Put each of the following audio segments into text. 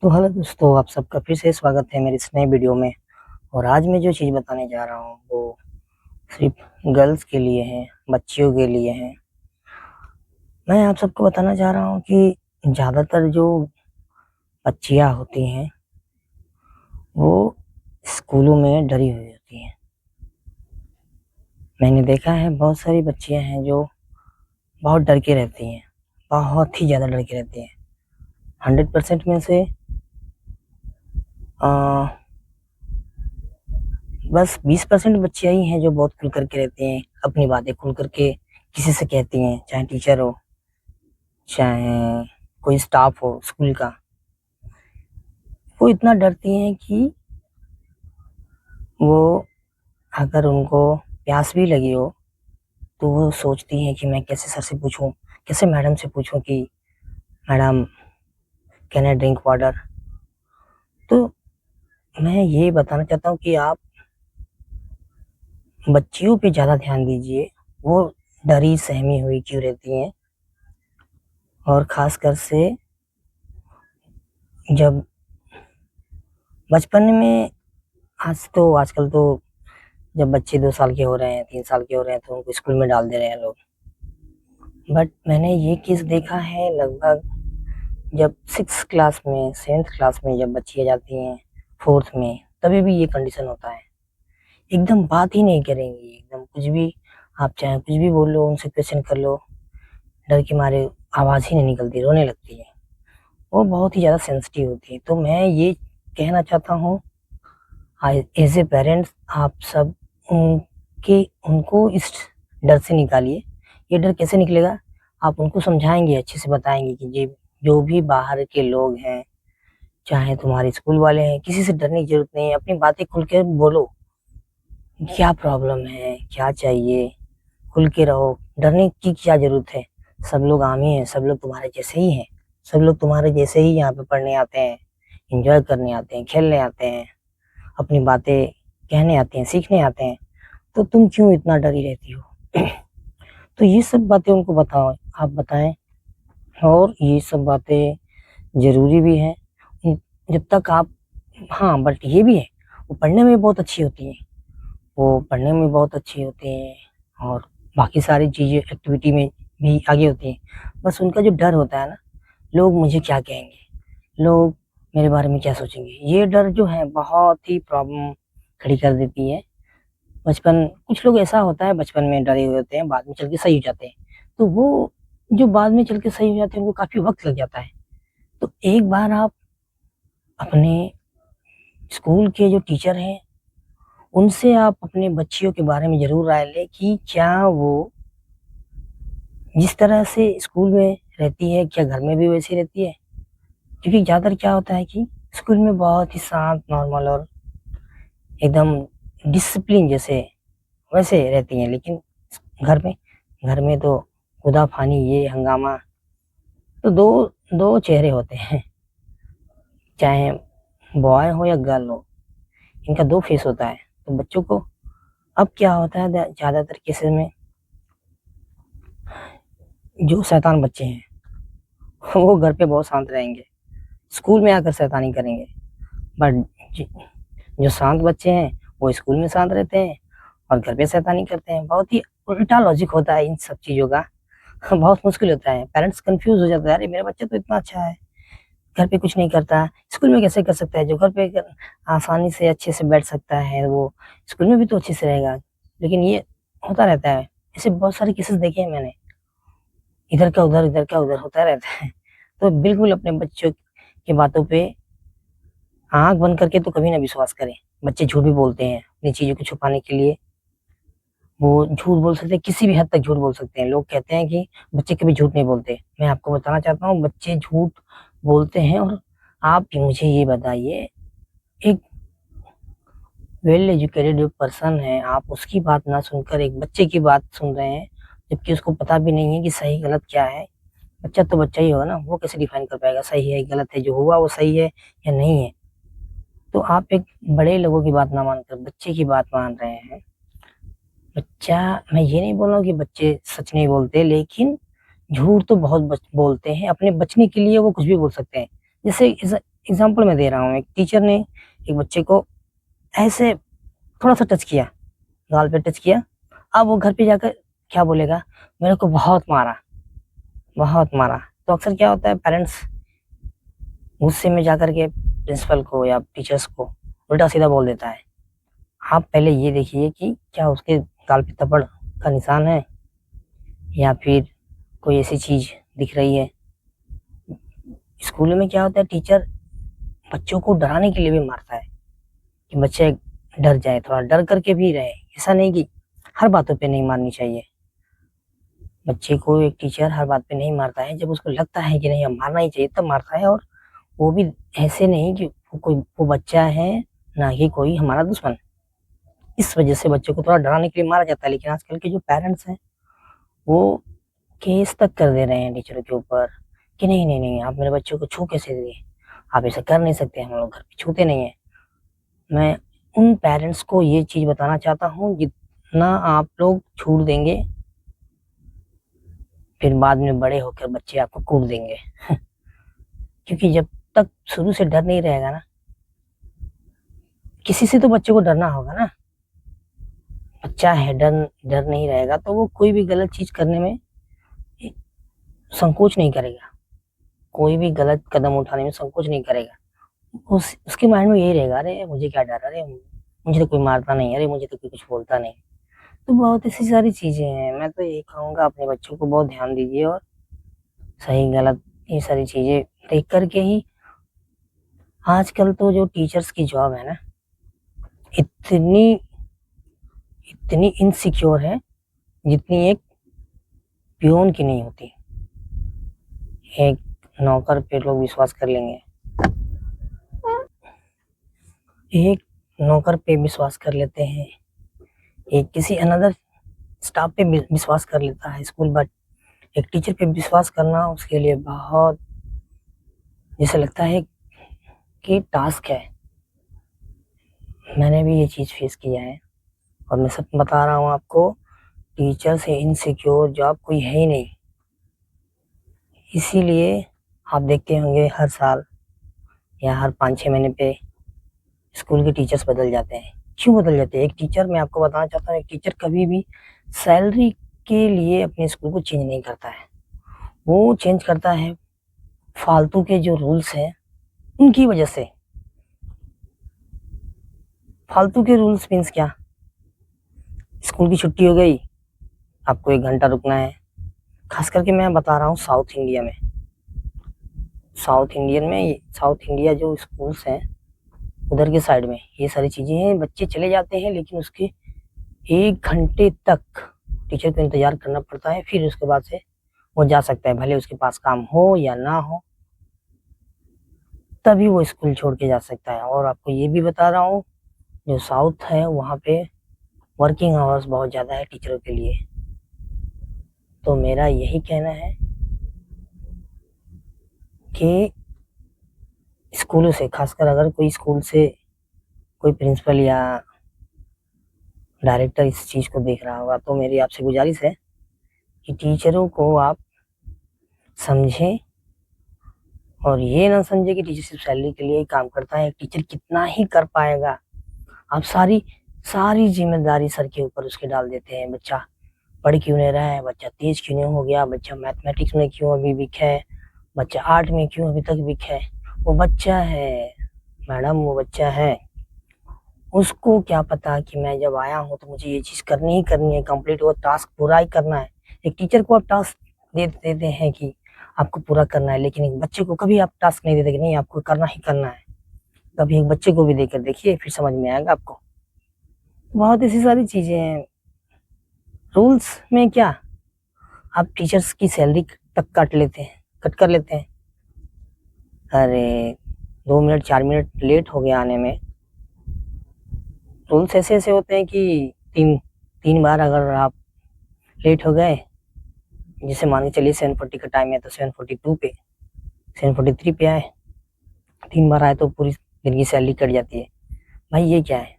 तो हेलो दोस्तों, आप सबका फिर से स्वागत है मेरी इस नए वीडियो में। और आज मैं जो चीज़ बताने जा रहा हूँ वो सिर्फ गर्ल्स के लिए है, बच्चियों के लिए है। मैं आप सबको बताना चाह रहा हूँ कि ज़्यादातर जो बच्चियाँ होती हैं वो स्कूलों में डरी हुई होती हैं। मैंने देखा है बहुत सारी बच्चियाँ हैं जो बहुत डर के रहती हैं, बहुत ही ज़्यादा डर के रहती हैं। 100% में से बस 20% बच्चियाँ ही हैं जो बहुत खुल कर के रहती हैं, अपनी बातें खुल कर के किसी से कहती हैं, चाहे टीचर हो, चाहे कोई स्टाफ हो स्कूल का। वो इतना डरती हैं कि वो अगर उनको प्यास भी लगी हो तो वो सोचती हैं कि मैं कैसे सर से पूछूं, कैसे मैडम से पूछूं कि madam can I drink water. तो मैं ये बताना चाहता हूँ कि आप बच्चियों पे ज़्यादा ध्यान दीजिए, वो डरी सहमी हुई क्यों रहती हैं। और ख़ासकर से जब बचपन में, आजकल तो जब बच्चे 2 साल के हो रहे हैं, 3 साल के हो रहे हैं तो उनको स्कूल में डाल दे रहे हैं लोग। बट मैंने ये केस देखा है लगभग जब 6th क्लास में, 7th क्लास में जब बच्चियाँ जाती हैं, 4th में, तभी भी ये कंडीशन होता है। एकदम बात ही नहीं करेंगी, एकदम कुछ भी, आप चाहे कुछ भी बोल लो, उनसे क्वेश्चन कर लो, डर के मारे आवाज़ ही नहीं निकलती, रोने लगती है। वो बहुत ही ज़्यादा सेंसिटिव होती है। तो मैं ये कहना चाहता हूँ, एज़ ए पेरेंट्स आप सब उनको इस डर से निकालिए। ये डर कैसे निकलेगा? आप उनको समझाएँगे, अच्छे से बताएँगे कि ये जो भी बाहर के लोग हैं, चाहे तुम्हारे स्कूल वाले हैं, किसी से डरने की ज़रूरत नहीं है। अपनी बातें खुल के बोलो, क्या प्रॉब्लम है, क्या चाहिए, खुल के रहो, डरने की क्या ज़रूरत है? सब लोग आम ही हैं, सब लोग तुम्हारे जैसे ही हैं, सब लोग तुम्हारे जैसे ही यहाँ पे पढ़ने आते हैं, एन्जॉय करने आते हैं, खेलने आते हैं, अपनी बातें कहने आते हैं, सीखने आते हैं। तो तुम क्यों इतना डरी रहती हो? तो ये सब बातें उनको बताओ, आप बताएँ। और ये सब बातें ज़रूरी भी हैं। जब तक आप, हाँ, बट ये भी है, वो पढ़ने में बहुत अच्छी होती हैं, वो पढ़ने में बहुत अच्छी होती हैं और बाकी सारी चीज़ें एक्टिविटी में भी आगे होती हैं। बस उनका जो डर होता है ना, लोग मुझे क्या कहेंगे? लोग मेरे बारे में क्या सोचेंगे? ये डर जो है बहुत ही प्रॉब्लम खड़ी कर देती है। बचपन, कुछ लोग ऐसा होता है बचपन में डरे हुए होते हैं, बाद में चल के सही हो जाते हैं। तो वो जो बाद में चल के सही हो जाते हैं, उनको काफ़ी वक़्त लग जाता है। तो एक बार आप अपने स्कूल के जो टीचर हैं, उनसे आप अपने बच्चियों के बारे में ज़रूर राय लें कि क्या वो जिस तरह से स्कूल में रहती है, क्या घर में भी वैसी रहती है? क्योंकि ज़्यादातर क्या होता है कि स्कूल में बहुत ही शांत, नॉर्मल और एकदम डिसिप्लिन जैसे वैसे रहती हैं, लेकिन घर में तो कूदा-फानी, ये हंगामा। तो दो दो चेहरे होते हैं, चाहे बॉय हो या गर्ल हो, इनका 2 फेस होता है। तो बच्चों को अब क्या होता है, ज़्यादातर केसेज़ में जो शैतान बच्चे हैं वो घर पे बहुत शांत रहेंगे, स्कूल में आकर शैतानी करेंगे। बट ज जो शांत बच्चे हैं वो स्कूल में शांत रहते हैं और घर पे शैतानी करते हैं। बहुत ही उल्टा लॉजिक होता है इन सब चीज़ों का। बहुत मुश्किल होता है, पेरेंट्स कन्फ्यूज़ हो जाता है, अरे मेरा बच्चा तो इतना अच्छा है, घर पे कुछ नहीं करता, स्कूल में कैसे कर सकता है? जो घर पे कर आसानी से अच्छे से बैठ सकता है, वो स्कूल में भी तो अच्छे से रहेगा। लेकिन ये होता रहता है, ऐसे बहुत सारे केसेस देखे हैं मैंने, इधर का उधर होता रहता है। तो बिल्कुल अपने बच्चों की बातों पे आँख बंद करके तो कभी ना विश्वास करें। बच्चे झूठ भी बोलते हैं, अपनी चीज़ों को छुपाने के लिए वो झूठ बोल सकते हैं, किसी भी हद तक झूठ बोल सकते हैं। लोग कहते हैं कि बच्चे कभी झूठ नहीं बोलते। मैं आपको बताना चाहता हूँ, बच्चे झूठ बोलते हैं। और आप भी मुझे ये बताइए, एक वेल एजुकेटेड जो पर्सन है, आप उसकी बात ना सुनकर एक बच्चे की बात सुन रहे हैं, जबकि उसको पता भी नहीं है कि सही गलत क्या है। बच्चा तो बच्चा ही होगा ना, वो कैसे डिफाइन कर पाएगा सही है, गलत है, जो हुआ वो सही है या नहीं है? तो आप एक बड़े लोगों की बात ना मानकर बच्चे की बात मान रहे हैं। बच्चा, मैं ये नहीं बोल रहा हूँ कि बच्चे सच नहीं बोलते, लेकिन झूठ तो बहुत बोलते हैं। अपने बचने के लिए वो कुछ भी बोल सकते हैं। जैसे एग्जाम्पल मैं दे रहा हूँ, एक टीचर ने एक बच्चे को ऐसे थोड़ा सा टच किया, गाल पे टच किया। अब वो घर पे जाकर क्या बोलेगा, मेरे को बहुत मारा, बहुत मारा। तो अक्सर क्या होता है, पेरेंट्स गुस्से में जाकर के प्रिंसिपल को या टीचर्स को उल्टा सीधा बोल देता है। आप पहले ये देखिए कि क्या उसके गाल पे थप्पड़ का निशान है या फिर कोई ऐसी चीज दिख रही है। स्कूल में क्या होता है, टीचर बच्चों को डराने के लिए भी मारता है कि बच्चे डर जाए, थोड़ा डर करके भी रहे। ऐसा नहीं कि हर बातों पे नहीं मारनी चाहिए। बच्चे को एक टीचर हर बात पे नहीं मारता है, जब उसको लगता है कि नहीं अब मारना ही चाहिए तब मारता है। और वो भी ऐसे नहीं कि वो बच्चा है ना कि कोई हमारा दुश्मन। इस वजह से बच्चों को थोड़ा डराने के लिए मारा जाता है। लेकिन आजकल के जो पेरेंट्स हैं वो केस तक कर दे रहे हैं टीचरों के ऊपर कि नहीं नहीं नहीं, आप मेरे बच्चों को छू कैसे दिए, आप ऐसा कर नहीं सकते, हम लोग घर पे छूते नहीं है। मैं उन पेरेंट्स को ये चीज बताना चाहता हूँ, जितना आप लोग छूट देंगे फिर बाद में बड़े होकर बच्चे आपको कूट देंगे। क्योंकि जब तक शुरू से डर नहीं रहेगा ना, किसी से तो बच्चे को डरना होगा ना। बच्चा है, डर डर नहीं रहेगा तो वो कोई भी गलत चीज करने में संकोच नहीं करेगा, कोई भी गलत कदम उठाने में संकोच नहीं करेगा। उसके माइंड में यही रहेगा, अरे मुझे क्या डर, अरे मुझे तो कोई मारता नहीं, अरे मुझे तो कोई कुछ बोलता नहीं। तो बहुत ऐसी सारी चीजें हैं। मैं तो यही कहूंगा, अपने बच्चों को बहुत ध्यान दीजिए और सही गलत ये सारी चीजें देख करके ही। आजकल तो जो टीचर्स की जॉब है ना, इतनी इतनी इनसिक्योर है जितनी एक पियोन की नहीं होती। एक नौकर पे लोग विश्वास कर लेंगे, एक नौकर पे विश्वास कर लेते हैं, एक किसी अनदर स्टाफ पे विश्वास कर लेता है स्कूल, बट एक टीचर पे विश्वास करना उसके लिए बहुत जैसे लगता है कि टास्क है। मैंने भी ये चीज फेस किया है और मैं सब बता रहा हूँ आपको, टीचर से इनसिक्योर जॉब कोई है ही नहीं। इसीलिए आप देखते होंगे हर साल या हर 5-6 महीने पे स्कूल के टीचर्स बदल जाते हैं। क्यों बदल जाते हैं? एक टीचर, मैं आपको बताना चाहता हूँ, एक टीचर कभी भी सैलरी के लिए अपने स्कूल को चेंज नहीं करता है। वो चेंज करता है फालतू के जो रूल्स हैं उनकी वजह से। फालतू के रूल्स मीन्स क्या, स्कूल की छुट्टी हो गई, आपको 1 घंटा रुकना है। खास करके मैं बता रहा हूँ साउथ इंडिया में, साउथ इंडिया जो स्कूल्स हैं उधर के साइड में ये सारी चीजें हैं। बच्चे चले जाते हैं लेकिन उसके 1 घंटे तक टीचर को इंतजार करना पड़ता है, फिर उसके बाद से वो जा सकता है, भले उसके पास काम हो या ना हो, तभी वो स्कूल छोड़ के जा सकता है। और आपको ये भी बता रहा हूँ, जो साउथ है वहाँ पे वर्किंग आवर्स बहुत ज़्यादा है टीचरों के लिए। तो मेरा यही कहना है कि स्कूलों से, खासकर अगर कोई स्कूल से कोई प्रिंसिपल या डायरेक्टर इस चीज़ को देख रहा होगा, तो मेरी आपसे गुजारिश है कि टीचरों को आप समझें और ये ना समझे कि टीचर सिर्फ सैलरी के लिए ही काम करता है। टीचर कितना ही कर पाएगा, आप सारी सारी जिम्मेदारी सर के ऊपर उसके डाल देते हैं। बच्चा पढ़ क्यों नहीं रहा है, बच्चा तेज क्यों नहीं हो गया, बच्चा मैथमेटिक्स में क्यों अभी वीक है, बच्चा आर्ट में क्यों अभी तक वीक है। वो बच्चा है मैडम, वो बच्चा है, उसको क्या पता कि मैं जब आया हूँ तो मुझे ये चीज करनी ही करनी है, कंप्लीट वो टास्क पूरा ही करना है। एक टीचर को आप टास्क दे देते हैं कि आपको पूरा करना है, लेकिन एक बच्चे को कभी आप टास्क नहीं देते कि नहीं आपको करना ही करना है। कभी एक बच्चे को भी देकर देखिए, फिर समझ में आएगा आपको। बहुत ऐसी सारी चीजें हैं रूल्स में। क्या आप टीचर्स की सैलरी तक काट लेते हैं, कट कर लेते हैं। अरे 2 मिनट 4 मिनट लेट हो गया आने में, रूल्स ऐसे ऐसे होते हैं कि 3 बार अगर आप लेट हो गए, जैसे मान के चलिए 7:40 का टाइम है तो 7:42 पे 7:43 पे आए, 3 बार आए तो पूरी दिन की सैलरी कट जाती है। भाई ये क्या है?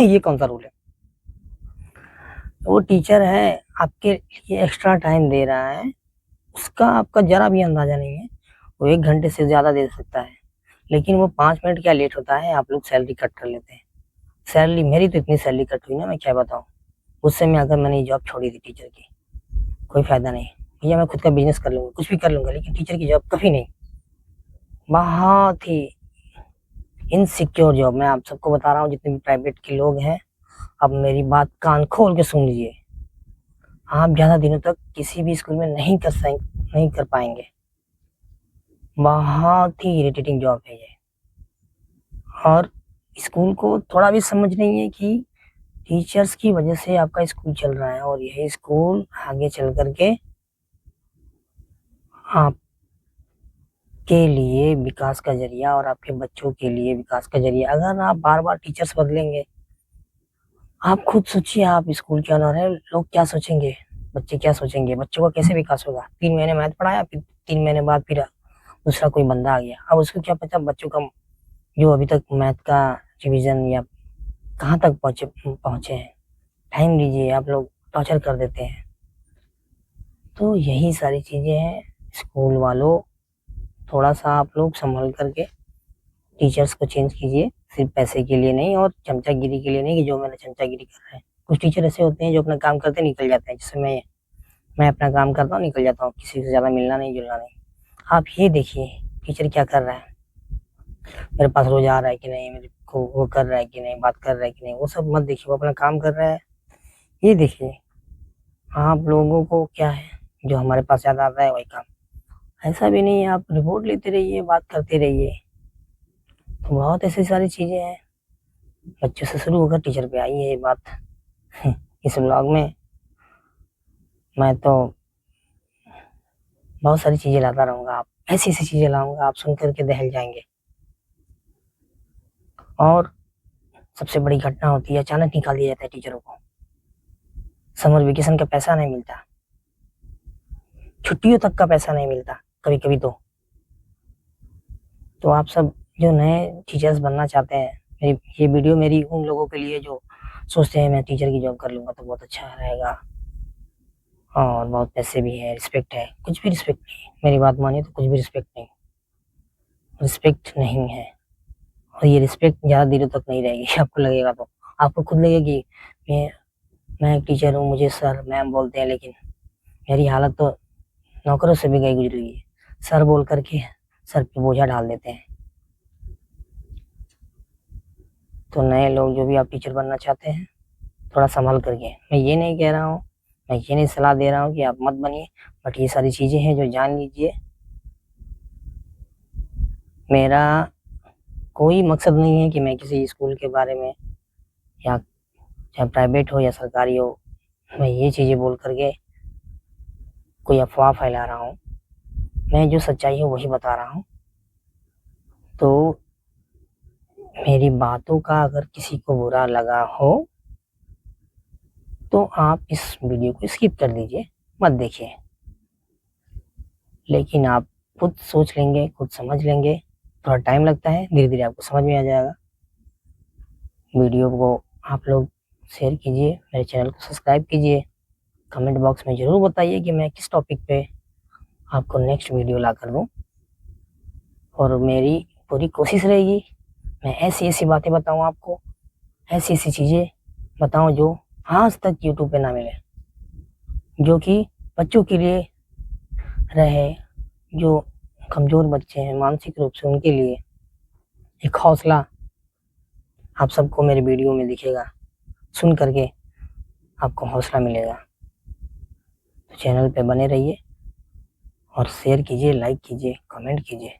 ये कौन सा रूल है? वो टीचर है, आपके लिए एक्स्ट्रा टाइम दे रहा है, उसका आपका जरा भी अंदाजा नहीं है। वो 1 घंटे से ज्यादा दे सकता है, लेकिन वो 5 मिनट क्या लेट होता है, आप लोग सैलरी कट कर लेते हैं। सैलरी मेरी तो इतनी सैलरी कट हुई ना, मैं क्या बताऊँ। उससे मैं अगर मैंने जॉब छोड़ी थी टीचर की, कोई फ़ायदा नहीं। भैया मैं खुद का बिज़नेस कर लूँगा, कुछ भी कर लूँगा, लेकिन टीचर की जॉब कभी नहीं। बहुत ही इनसिक्योर जॉब, मैं आप सबको बता रहा हूँ जितने भी प्राइवेट के लोग हैं, अब मेरी बात कान खोल के सुन लीजिए। आप ज़्यादा दिनों तक किसी भी स्कूल में नहीं कर पाएँगे। बहुत ही इरिटेटिंग जॉब है ये। और स्कूल को थोड़ा भी समझ नहीं है कि टीचर्स की वजह से आपका स्कूल चल रहा है, और यही स्कूल आगे चल कर के आपके लिए विकास का ज़रिया और आपके बच्चों के लिए विकास का ज़रिया। अगर आप बार-बार टीचर्स बदलेंगे, आप खुद सोचिए, आप स्कूल के ऑनर हैं, लोग क्या सोचेंगे? बच्चे क्या सोचेंगे? बच्चों का कैसे विकास होगा? 3 महीने मैथ पढ़ाया, फिर 3 महीने बाद फिर दूसरा कोई बंदा आ गया। अब उसको क्या पता बच्चों का जो अभी तक मैथ का रिवीजन या कहाँ तक पहुँचे हैं। टाइम लीजिए, आप लोग टॉर्चर कर देते हैं। तो यही सारी चीज़ें हैं। स्कूल वालों, थोड़ा-सा आप लोग सँभल कर के टीचर्स को चेंज कीजिए, सिर्फ़ पैसे के लिए नहीं और चमचागिरी के लिए नहीं कि जो मैंने चमचागिरी कर रहे हैं। कुछ टीचर ऐसे होते हैं जो अपना काम करते निकल जाते हैं, जैसे मैं अपना काम करता हूँ, निकल जाता हूँ, किसी से ज़्यादा मिलना नहीं, जुलना नहीं। आप ये देखिए टीचर क्या कर रहा है, मेरे पास रोज़ आ रहा है कि नहीं, मेरे को वो कर रहा है कि नहीं, बात कर रहा है कि नहीं, वो सब मत देखिए, वो अपना काम कर रहा है, ये देखिए। आप लोगों को क्या है, जो हमारे पास याद आता है वही काम। ऐसा भी नहीं है, आप रिपोर्ट लेते रहिए, बात करते रहिए। तो बहुत ऐसी सारी चीज़ें हैं, बच्चों से शुरू होकर टीचर पे आई है ये बात। इस व्लॉग में मैं तो बहुत सारी चीज़ें लाता रहूँगा, आप ऐसी-ऐसी चीज़ें लाऊँगा, आप सुन कर के दहल जाएँगे। और सबसे बड़ी घटना होती है, अचानक निकाल दिया जाता है टीचरों को। समर वेकेशन का पैसा नहीं मिलता, छुट्टियों तक का पैसा नहीं मिलता, कभी-कभी तो। तो आप सब जो नए टीचर्स बनना चाहते हैं, ये वीडियो मेरी उन लोगों के लिए जो सोचते हैं मैं टीचर की जॉब कर लूँगा तो बहुत अच्छा रहेगा और बहुत पैसे भी हैं, रिस्पेक्ट है, कुछ भी रिस्पेक्ट नहीं है। मेरी बात मानिए तो कुछ भी रिस्पेक्ट नहीं, रिस्पेक्ट नहीं है। और ये रिस्पेक्ट ज़्यादा दिनों तक नहीं रहेगी। आपको लगेगा तो, आपको खुद लगेगा कि मैं मैं एक टीचर हूँ, मुझे सर मैम बोलते हैं, लेकिन मेरी हालत तो नौकरों से भी गई गुजरी है। सर बोल कर के सर पे बोझा डाल देते हैं। तो नए लोग जो भी आप टीचर बनना चाहते हैं, थोड़ा संभल करके, मैं ये नहीं कह रहा हूँ, मैं ये नहीं सलाह दे रहा हूँ कि आप मत बनिए, बट ये सारी चीज़ें हैं जो जान लीजिए। मेरा कोई मकसद नहीं है कि मैं किसी स्कूल के बारे में, या चाहे प्राइवेट हो या सरकारी हो, मैं ये चीज़ें बोल कर के कोई अफ़वाह फैला रहा हूँ। मैं जो सच्चाई है वही बता रहा हूँ। तो मेरी बातों का अगर किसी को बुरा लगा हो, तो आप इस वीडियो को स्किप कर दीजिए, मत देखिए। लेकिन आप खुद सोच लेंगे, खुद समझ लेंगे, थोड़ा टाइम लगता है, धीरे-धीरे आपको समझ में आ जाएगा। वीडियो को आप लोग शेयर कीजिए, मेरे चैनल को सब्सक्राइब कीजिए, कमेंट बॉक्स में ज़रूर बताइए कि मैं किस टॉपिक पे आपको नेक्स्ट वीडियो ला कर दूँ। और मेरी पूरी कोशिश रहेगी, मैं ऐसी-ऐसी बातें बताऊँ आपको, ऐसी-ऐसी चीज़ें बताऊँ जो आज तक यूट्यूब पे ना मिले, जो कि बच्चों के लिए रहे, जो कमज़ोर बच्चे हैं मानसिक रूप से, उनके लिए एक हौसला आप सबको मेरे वीडियो में दिखेगा। सुन कर के आपको हौसला मिलेगा। तो चैनल पे बने रहिए और शेयर कीजिए, लाइक कीजिए, कमेंट कीजिए।